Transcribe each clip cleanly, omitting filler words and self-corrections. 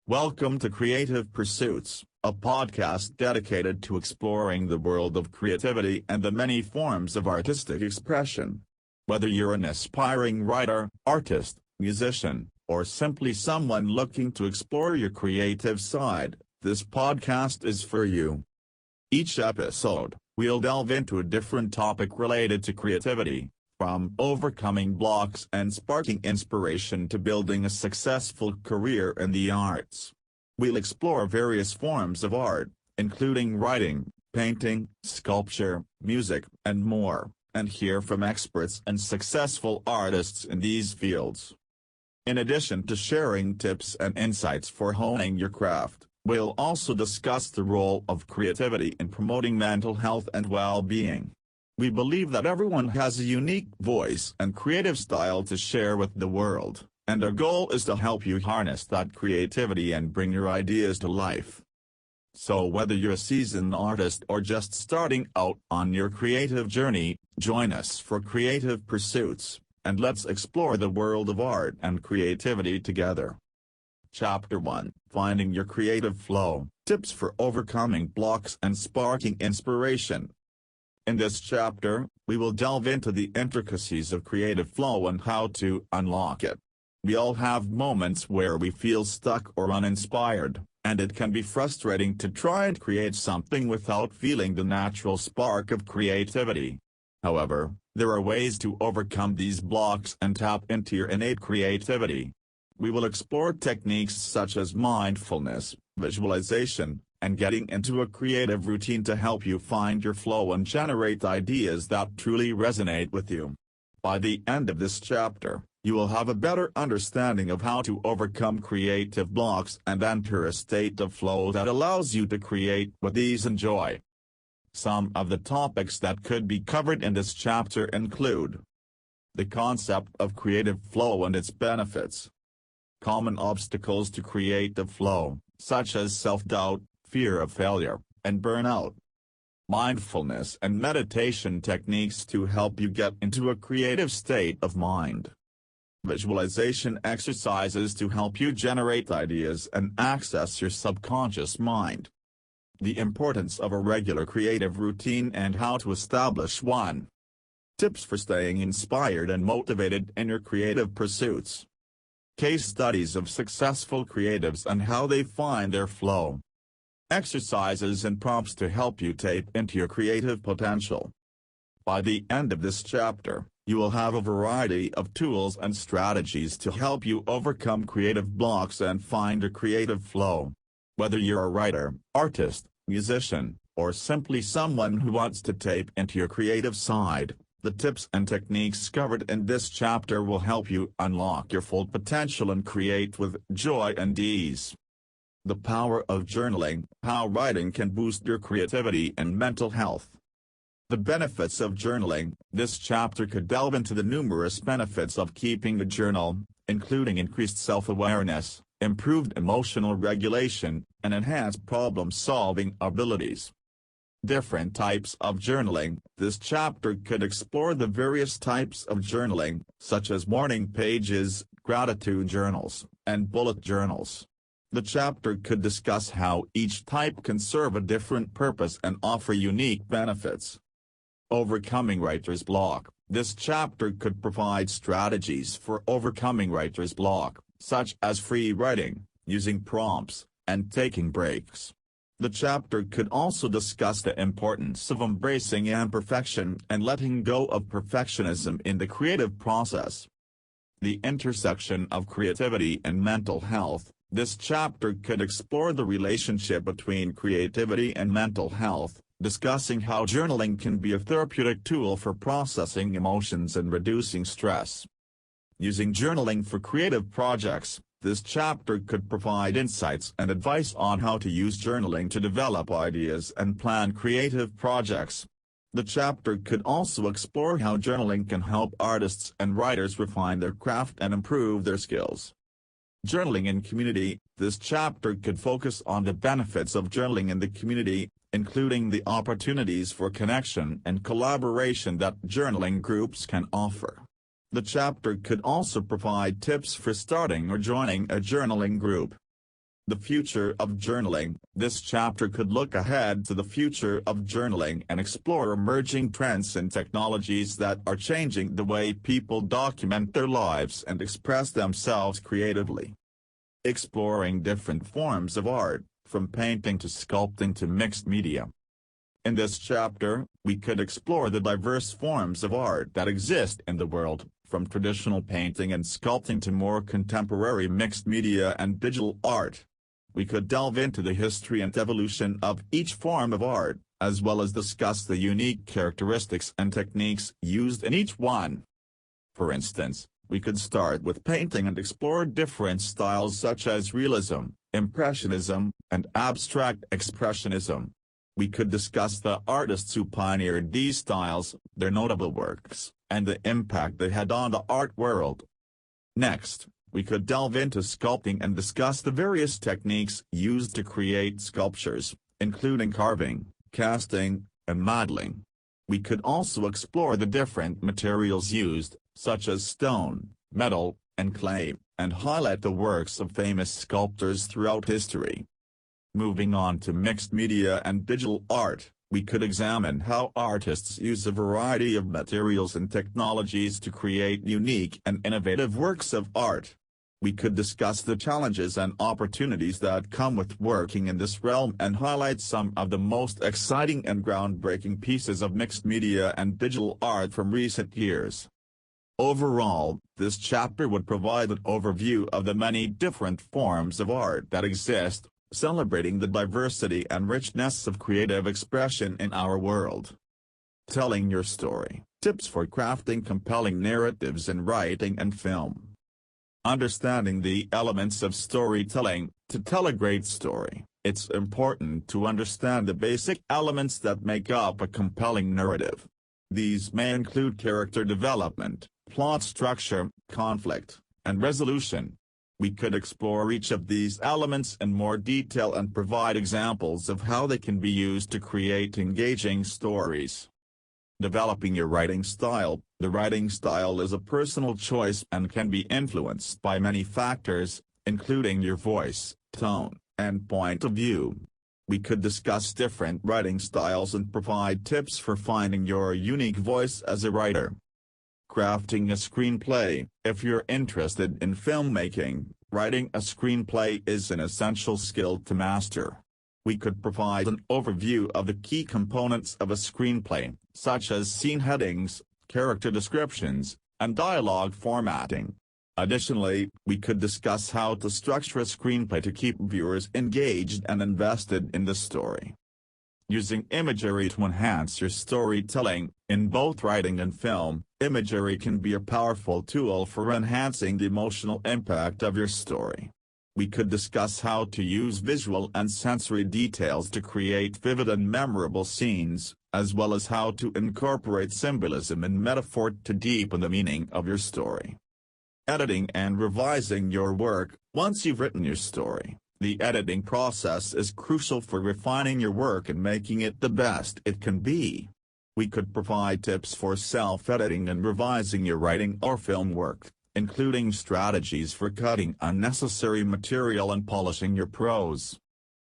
Welcome to Creative Pursuits, a podcast dedicated to exploring the world of creativity and the many forms of artistic expression. Whether you're an aspiring writer, artist, musician, or simply someone looking to explore your creative side, this podcast is for you. Each episode, we'll delve into a different topic related to creativity, from overcoming blocks and sparking inspiration to building a successful career in the arts. We'll explore various forms of art, including writing, painting, sculpture, music, and more, and hear from experts and successful artists in these fields. In addition to sharing tips and insights for honing your craft, we'll also discuss the role of creativity in promoting mental health and well-being. We believe that everyone has a unique voice and creative style to share with the world, and our goal is to help you harness that creativity and bring your ideas to life. So whether you're a seasoned artist or just starting out on your creative journey, join us for Creative Pursuits, and let's explore the world of art and creativity together. Chapter 1: Finding Your Creative Flow, Tips for Overcoming Blocks and Sparking Inspiration. In this chapter, we will delve into the intricacies of creative flow and how to unlock it. We all have moments where we feel stuck or uninspired, and it can be frustrating to try and create something without feeling the natural spark of creativity. However, there are ways to overcome these blocks and tap into your innate creativity. We will explore techniques such as mindfulness, visualization, and getting into a creative routine to help you find your flow and generate ideas that truly resonate with you. By the end of this chapter, you will have a better understanding of how to overcome creative blocks and enter a state of flow that allows you to create with ease and joy. Some of the topics that could be covered in this chapter include the concept of creative flow and its benefits, common obstacles to creative flow, such as self-doubt, fear of failure, and burnout, mindfulness and meditation techniques to help you get into a creative state of mind, visualization exercises to help you generate ideas and access your subconscious mind, the importance of a regular creative routine and how to establish one, tips for staying inspired and motivated in your creative pursuits, case studies of successful creatives and how they find their flow, exercises and prompts to help you tap into your creative potential. By the end of this chapter, you will have a variety of tools and strategies to help you overcome creative blocks and find a creative flow. Whether you're a writer, artist, musician, or simply someone who wants to tap into your creative side, the tips and techniques covered in this chapter will help you unlock your full potential and create with joy and ease. The power of journaling, how writing can boost your creativity and mental health. The benefits of journaling. This chapter could delve into the numerous benefits of keeping a journal, including increased self-awareness, improved emotional regulation, and enhanced problem-solving abilities. Different types of journaling. This chapter could explore the various types of journaling, such as morning pages, gratitude journals, and bullet journals. The chapter could discuss how each type can serve a different purpose and offer unique benefits. Overcoming writer's block. This chapter could provide strategies for overcoming writer's block, such as free writing, using prompts, and taking breaks. The chapter could also discuss the importance of embracing imperfection and letting go of perfectionism in the creative process. The intersection of creativity and mental health. This chapter could explore the relationship between creativity and mental health, discussing how journaling can be a therapeutic tool for processing emotions and reducing stress. Using journaling for creative projects. This chapter could provide insights and advice on how to use journaling to develop ideas and plan creative projects. The chapter could also explore how journaling can help artists and writers refine their craft and improve their skills. Journaling in community. This chapter could focus on the benefits of journaling in the community, including the opportunities for connection and collaboration that journaling groups can offer. The chapter could also provide tips for starting or joining a journaling group. The future of journaling. This chapter could look ahead to the future of journaling and explore emerging trends and technologies that are changing the way people document their lives and express themselves creatively. Exploring different forms of art, from painting to sculpting to mixed media. In this chapter, we could explore the diverse forms of art that exist in the world, from traditional painting and sculpting to more contemporary mixed media and digital art. We could delve into the history and evolution of each form of art, as well as discuss the unique characteristics and techniques used in each one. For instance, we could start with painting and explore different styles such as realism, impressionism, and abstract expressionism. We could discuss the artists who pioneered these styles, their notable works, and the impact they had on the art world. Next, we could delve into sculpting and discuss the various techniques used to create sculptures, including carving, casting, and modeling. We could also explore the different materials used, such as stone, metal, and clay, and highlight the works of famous sculptors throughout history. Moving on to mixed media and digital art, we could examine how artists use a variety of materials and technologies to create unique and innovative works of art. We could discuss the challenges and opportunities that come with working in this realm and highlight some of the most exciting and groundbreaking pieces of mixed media and digital art from recent years. Overall, this chapter would provide an overview of the many different forms of art that exist, celebrating the diversity and richness of creative expression in our world. Telling your story. Tips for crafting compelling narratives in writing and film. Understanding the elements of storytelling. To tell a great story, it's important to understand the basic elements that make up a compelling narrative. These may include character development, plot structure, conflict, and resolution. We could explore each of these elements in more detail and provide examples of how they can be used to create engaging stories. Developing your writing style. The writing style is a personal choice and can be influenced by many factors, including your voice, tone, and point of view. We could discuss different writing styles and provide tips for finding your unique voice as a writer. Crafting a screenplay. If you're interested in filmmaking, writing a screenplay is an essential skill to master. We could provide an overview of the key components of a screenplay, such as scene headings, character descriptions, and dialogue formatting. Additionally, we could discuss how to structure a screenplay to keep viewers engaged and invested in the story. Using imagery to enhance your storytelling. In both writing and film, imagery can be a powerful tool for enhancing the emotional impact of your story. We could discuss how to use visual and sensory details to create vivid and memorable scenes, as well as how to incorporate symbolism and metaphor to deepen the meaning of your story. Editing and revising your work. Once you've written your story, the editing process is crucial for refining your work and making it the best it can be. We could provide tips for self-editing and revising your writing or film work, including strategies for cutting unnecessary material and polishing your prose.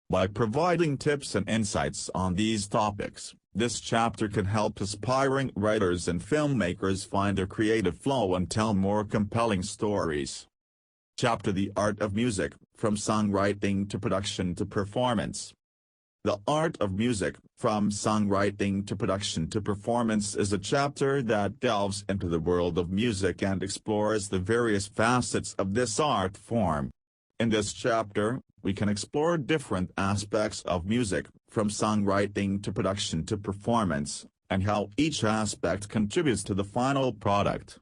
By providing tips and insights on these topics, this chapter can help aspiring writers and filmmakers find their creative flow and tell more compelling stories. Chapter: The Art of Music, from Songwriting to Production to Performance. The Art of Music, from Songwriting to Production to Performance is a chapter that delves into the world of music and explores the various facets of this art form. In this chapter, we can explore different aspects of music, from songwriting to production to performance, and how each aspect contributes to the final product.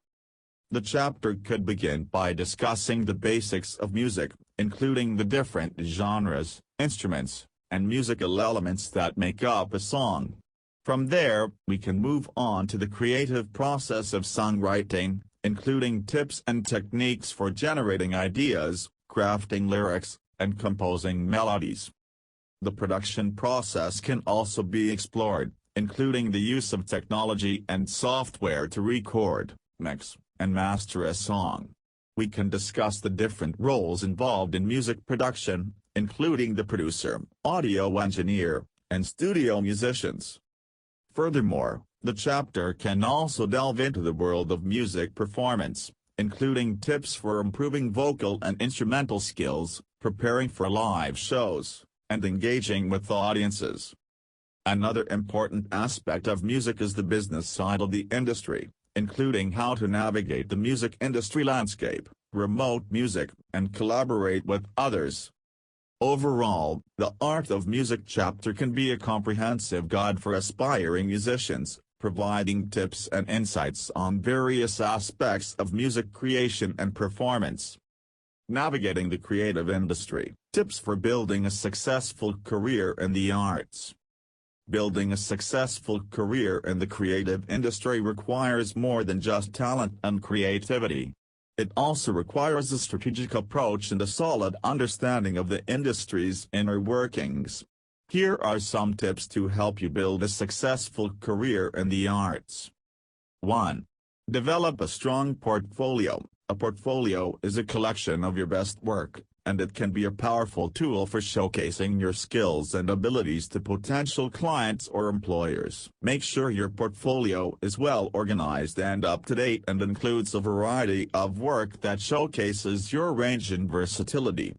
The chapter could begin by discussing the basics of music, including the different genres, instruments, and musical elements that make up a song. From there, we can move on to the creative process of songwriting, including tips and techniques for generating ideas, crafting lyrics, and composing melodies. The production process can also be explored, including the use of technology and software to record, mix, and master a song. We can discuss the different roles involved in music production, including the producer, audio engineer, and studio musicians. Furthermore, the chapter can also delve into the world of music performance, including tips for improving vocal and instrumental skills, preparing for live shows, and engaging with audiences. Another important aspect of music is the business side of the industry, including how to navigate the music industry landscape, promote music, and collaborate with others. Overall, the Art of Music chapter can be a comprehensive guide for aspiring musicians, providing tips and insights on various aspects of music creation and performance. Navigating the creative industry, tips for building a successful career in the arts. Building a successful career in the creative industry requires more than just talent and creativity. It also requires a strategic approach and a solid understanding of the industry's inner workings. Here are some tips to help you build a successful career in the arts. 1. Develop a strong portfolio. A portfolio is a collection of your best work, and it can be a powerful tool for showcasing your skills and abilities to potential clients or employers. Make sure your portfolio is well organized and up-to-date and includes a variety of work that showcases your range and versatility.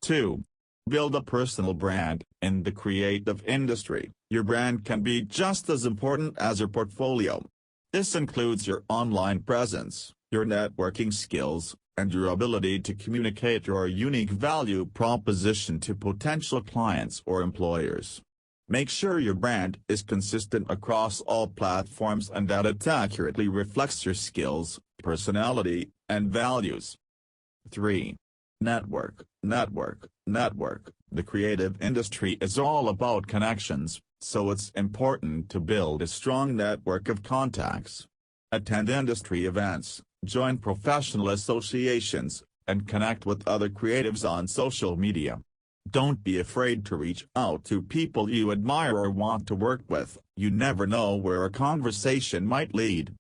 2. Build a personal brand. In the creative industry, your brand can be just as important as your portfolio. This includes your online presence, your networking skills, and your ability to communicate your unique value proposition to potential clients or employers. Make sure your brand is consistent across all platforms and that it accurately reflects your skills, personality, and values. 3. Network. The creative industry is all about connections, so it's important to build a strong network of contacts. Attend industry events, join professional associations, and connect with other creatives on social media. Don't be afraid to reach out to people you admire or want to work with. You never know where a conversation might lead.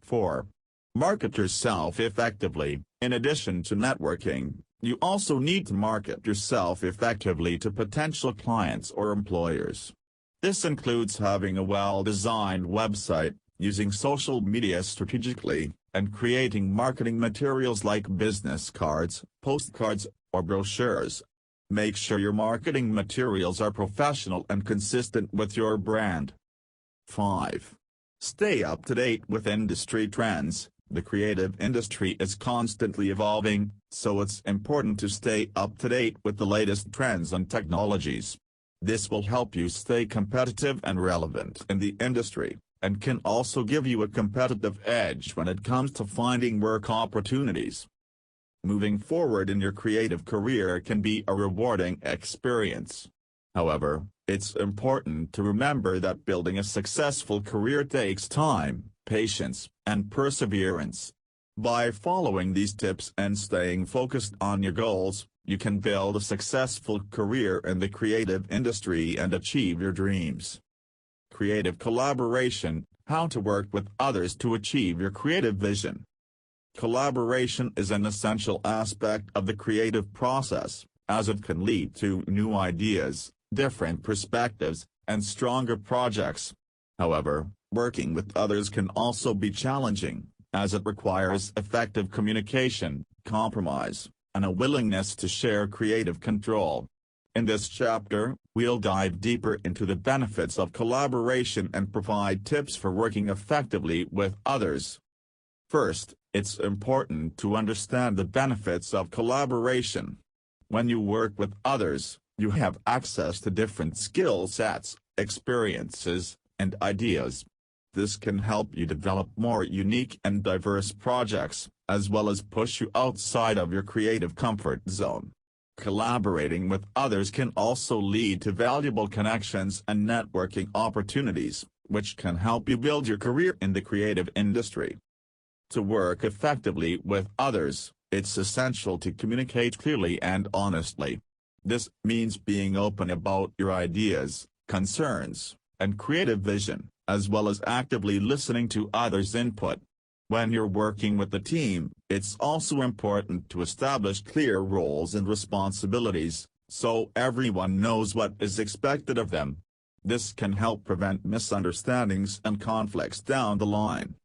4. Market yourself effectively. In addition to networking, you also need to market yourself effectively to potential clients or employers. This includes having a well-designed website, using social media strategically, and creating marketing materials like business cards, postcards, or brochures. Make sure your marketing materials are professional and consistent with your brand. 5. Stay up to date with industry trends. The creative industry is constantly evolving, so it's important to stay up to date with the latest trends and technologies. This will help you stay competitive and relevant in the industry, and can also give you a competitive edge when it comes to finding work opportunities. Moving forward in your creative career can be a rewarding experience. However, it's important to remember that building a successful career takes time, patience, and perseverance. By following these tips and staying focused on your goals, you can build a successful career in the creative industry and achieve your dreams. Creative collaboration, how to work with others to achieve your creative vision. Collaboration is an essential aspect of the creative process, as it can lead to new ideas, different perspectives, and stronger projects. However, working with others can also be challenging, as it requires effective communication, compromise, and a willingness to share creative control. In this chapter, we'll dive deeper into the benefits of collaboration and provide tips for working effectively with others. First, it's important to understand the benefits of collaboration. When you work with others, you have access to different skill sets, experiences, and ideas. This can help you develop more unique and diverse projects, as well as push you outside of your creative comfort zone. Collaborating with others can also lead to valuable connections and networking opportunities, which can help you build your career in the creative industry. To work effectively with others, it's essential to communicate clearly and honestly. This means being open about your ideas, concerns, and creative vision, as well as actively listening to others' input. When you're working with a team, it's also important to establish clear roles and responsibilities, so everyone knows what is expected of them. This can help prevent misunderstandings and conflicts down the line.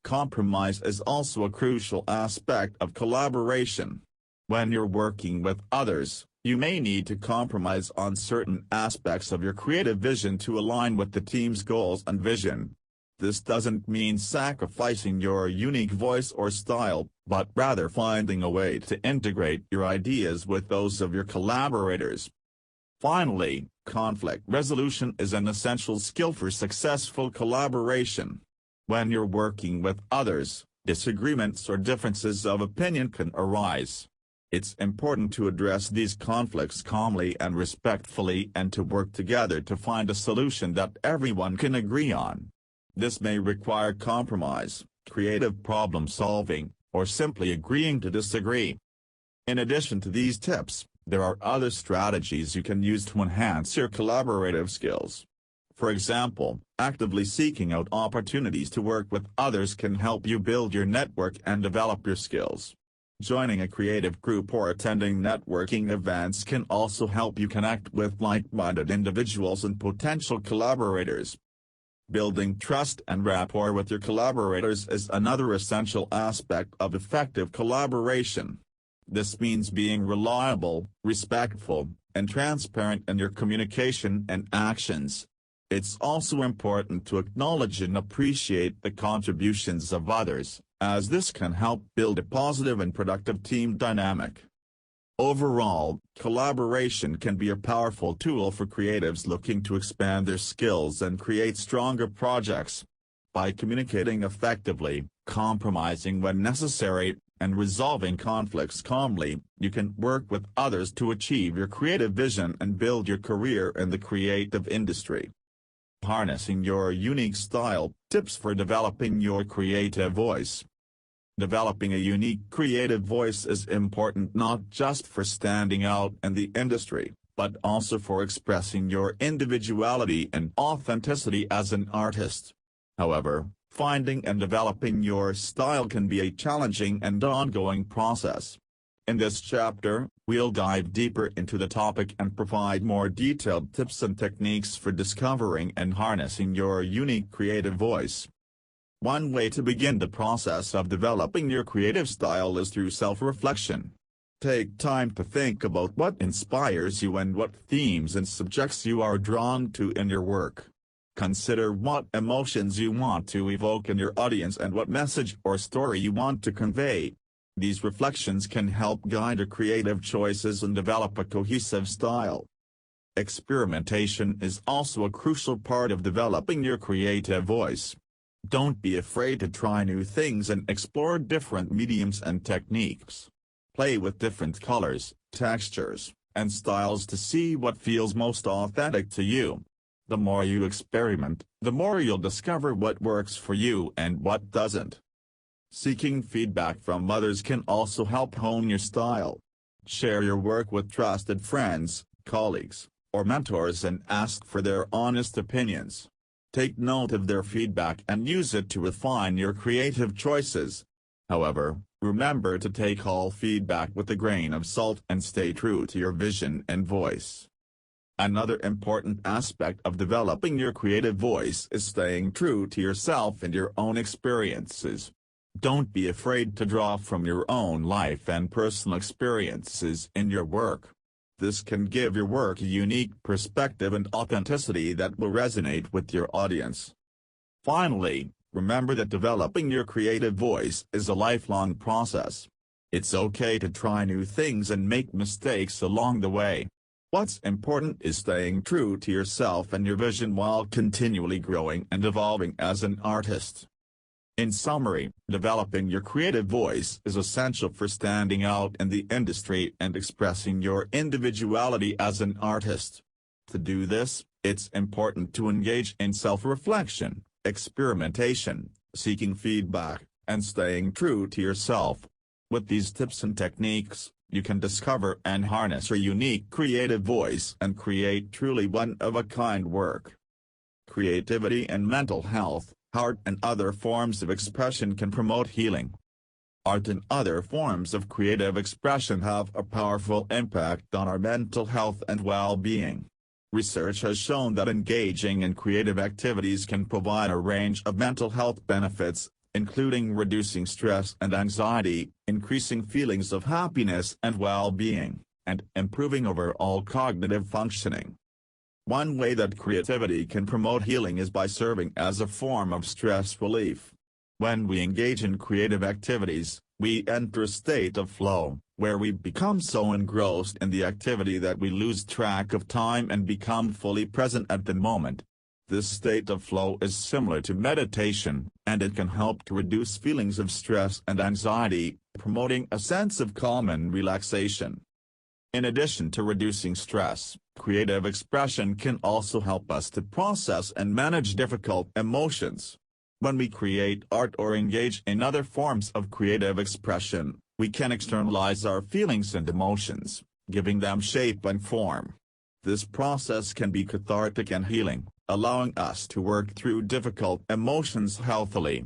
Compromise is also a crucial aspect of collaboration. When you're working with others, you may need to compromise on certain aspects of your creative vision to align with the team's goals and vision. This doesn't mean sacrificing your unique voice or style, but rather finding a way to integrate your ideas with those of your collaborators. Finally, conflict resolution is an essential skill for successful collaboration. When you're working with others, disagreements or differences of opinion can arise. It's important to address these conflicts calmly and respectfully and to work together to find a solution that everyone can agree on. This may require compromise, creative problem solving, or simply agreeing to disagree. In addition to these tips, there are other strategies you can use to enhance your collaborative skills. For example, actively seeking out opportunities to work with others can help you build your network and develop your skills. Joining a creative group or attending networking events can also help you connect with like-minded individuals and potential collaborators. Building trust and rapport with your collaborators is another essential aspect of effective collaboration. This means being reliable, respectful, and transparent in your communication and actions. It's also important to acknowledge and appreciate the contributions of others, as this can help build a positive and productive team dynamic. Overall, collaboration can be a powerful tool for creatives looking to expand their skills and create stronger projects. By communicating effectively, compromising when necessary, and resolving conflicts calmly, you can work with others to achieve your creative vision and build your career in the creative industry. Harnessing your unique style, tips for developing your creative voice. Developing a unique creative voice is important not just for standing out in the industry, but also for expressing your individuality and authenticity as an artist. However, finding and developing your style can be a challenging and ongoing process. In this chapter, we'll dive deeper into the topic and provide more detailed tips and techniques for discovering and harnessing your unique creative voice. One way to begin the process of developing your creative style is through self-reflection. Take time to think about what inspires you and what themes and subjects you are drawn to in your work. Consider what emotions you want to evoke in your audience and what message or story you want to convey. These reflections can help guide your creative choices and develop a cohesive style. Experimentation is also a crucial part of developing your creative voice. Don't be afraid to try new things and explore different mediums and techniques. Play with different colors, textures, and styles to see what feels most authentic to you. The more you experiment, the more you'll discover what works for you and what doesn't. Seeking feedback from others can also help hone your style. Share your work with trusted friends, colleagues, or mentors and ask for their honest opinions. Take note of their feedback and use it to refine your creative choices. However, remember to take all feedback with a grain of salt and stay true to your vision and voice. Another important aspect of developing your creative voice is staying true to yourself and your own experiences. Don't be afraid to draw from your own life and personal experiences in your work. This can give your work a unique perspective and authenticity that will resonate with your audience. Finally, remember that developing your creative voice is a lifelong process. It's okay to try new things and make mistakes along the way. What's important is staying true to yourself and your vision while continually growing and evolving as an artist. In summary, developing your creative voice is essential for standing out in the industry and expressing your individuality as an artist. To do this, it's important to engage in self-reflection, experimentation, seeking feedback, and staying true to yourself. With these tips and techniques, you can discover and harness your unique creative voice and create truly one-of-a-kind work. Creativity and mental health, art and other forms of expression can promote healing. art and other forms of creative expression have a powerful impact on our mental health and well-being. Research has shown that engaging in creative activities can provide a range of mental health benefits, including reducing stress and anxiety, increasing feelings of happiness and well-being, and improving overall cognitive functioning. One way that creativity can promote healing is by serving as a form of stress relief. When we engage in creative activities, we enter a state of flow, where we become so engrossed in the activity that we lose track of time and become fully present at the moment. This state of flow is similar to meditation, and it can help to reduce feelings of stress and anxiety, promoting a sense of calm and relaxation. In addition to reducing stress, creative expression can also help us to process and manage difficult emotions. When we create art or engage in other forms of creative expression, we can externalize our feelings and emotions, giving them shape and form. This process can be cathartic and healing, allowing us to work through difficult emotions healthily.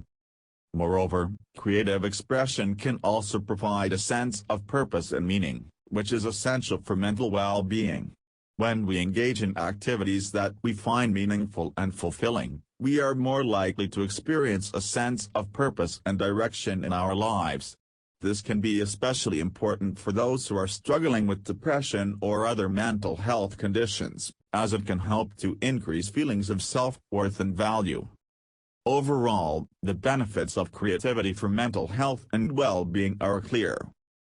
Moreover, creative expression can also provide a sense of purpose and meaning, which is essential for mental well-being. When we engage in activities that we find meaningful and fulfilling, we are more likely to experience a sense of purpose and direction in our lives. This can be especially important for those who are struggling with depression or other mental health conditions, as it can help to increase feelings of self-worth and value. Overall, the benefits of creativity for mental health and well-being are clear.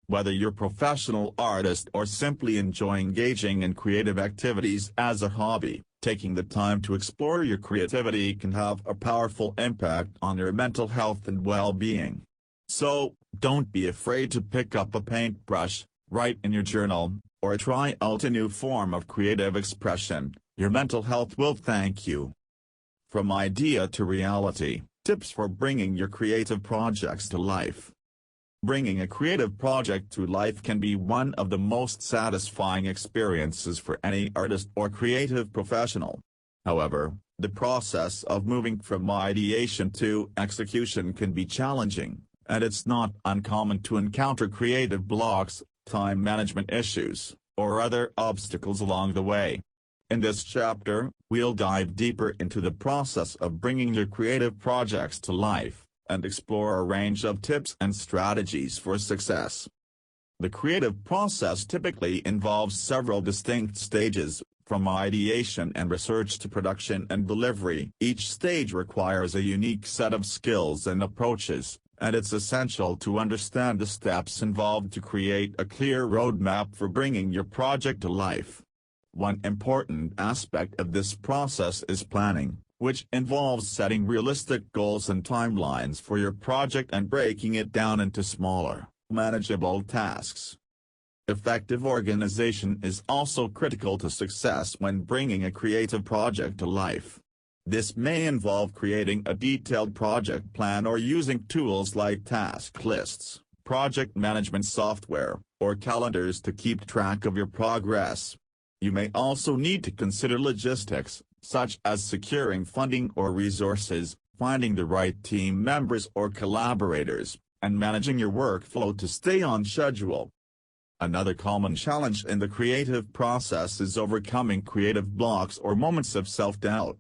Whether you're a professional artist or simply enjoy engaging in creative activities as a hobby, taking the time to explore your creativity can have a powerful impact on your mental health and well-being. So, don't be afraid to pick up a paintbrush, write in your journal, or try out a new form of creative expression. Your mental health will thank you. From idea to reality, tips for bringing your creative projects to life. Bringing a creative project to life can be one of the most satisfying experiences for any artist or creative professional. However, the process of moving from ideation to execution can be challenging, and it's not uncommon to encounter creative blocks, time management issues, or other obstacles along the way. In this chapter, we'll dive deeper into the process of bringing your creative projects to life, and explore a range of tips and strategies for success. The creative process typically involves several distinct stages, from ideation and research to production and delivery. Each stage requires a unique set of skills and approaches, and it's essential to understand the steps involved to create a clear roadmap for bringing your project to life. One important aspect of this process is planning, which involves setting realistic goals and timelines for your project and breaking it down into smaller, manageable tasks. Effective organization is also critical to success when bringing a creative project to life. This may involve creating a detailed project plan or using tools like task lists, project management software, or calendars to keep track of your progress. You may also need to consider logistics, such as securing funding or resources, finding the right team members or collaborators, and managing your workflow to stay on schedule. Another common challenge in the creative process is overcoming creative blocks or moments of self-doubt.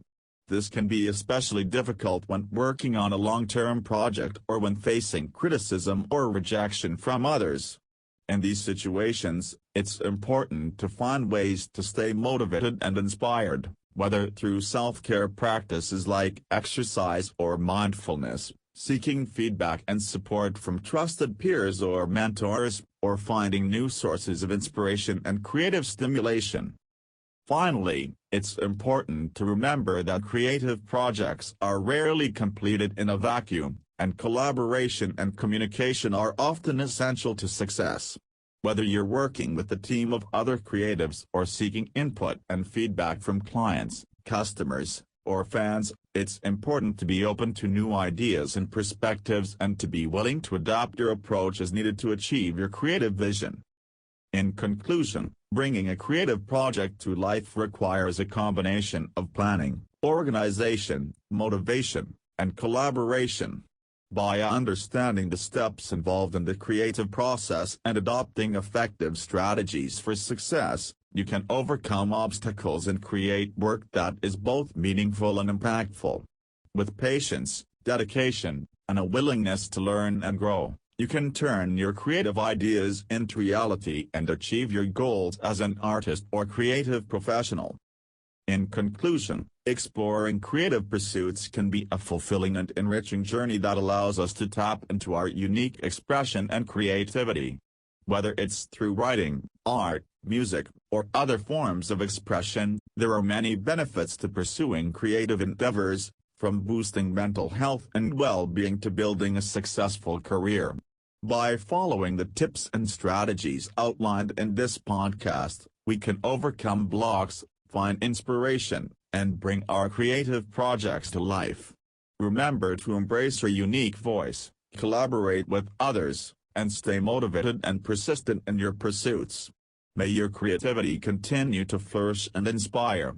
This can be especially difficult when working on a long-term project or when facing criticism or rejection from others. In these situations, it's important to find ways to stay motivated and inspired, whether through self-care practices like exercise or mindfulness, seeking feedback and support from trusted peers or mentors, or finding new sources of inspiration and creative stimulation. Finally, it's important to remember that creative projects are rarely completed in a vacuum, and collaboration and communication are often essential to success. Whether you're working with a team of other creatives or seeking input and feedback from clients, customers, or fans, it's important to be open to new ideas and perspectives and to be willing to adapt your approach as needed to achieve your creative vision. In conclusion, bringing a creative project to life requires a combination of planning, organization, motivation, and collaboration. By understanding the steps involved in the creative process and adopting effective strategies for success, you can overcome obstacles and create work that is both meaningful and impactful. With patience, dedication, and a willingness to learn and grow, you can turn your creative ideas into reality and achieve your goals as an artist or creative professional. In conclusion, exploring creative pursuits can be a fulfilling and enriching journey that allows us to tap into our unique expression and creativity. Whether it's through writing, art, music, or other forms of expression, there are many benefits to pursuing creative endeavors, from boosting mental health and well-being to building a successful career. By following the tips and strategies outlined in this podcast, we can overcome blocks, find inspiration, and bring our creative projects to life. Remember to embrace your unique voice, collaborate with others, and stay motivated and persistent in your pursuits. May your creativity continue to flourish and inspire.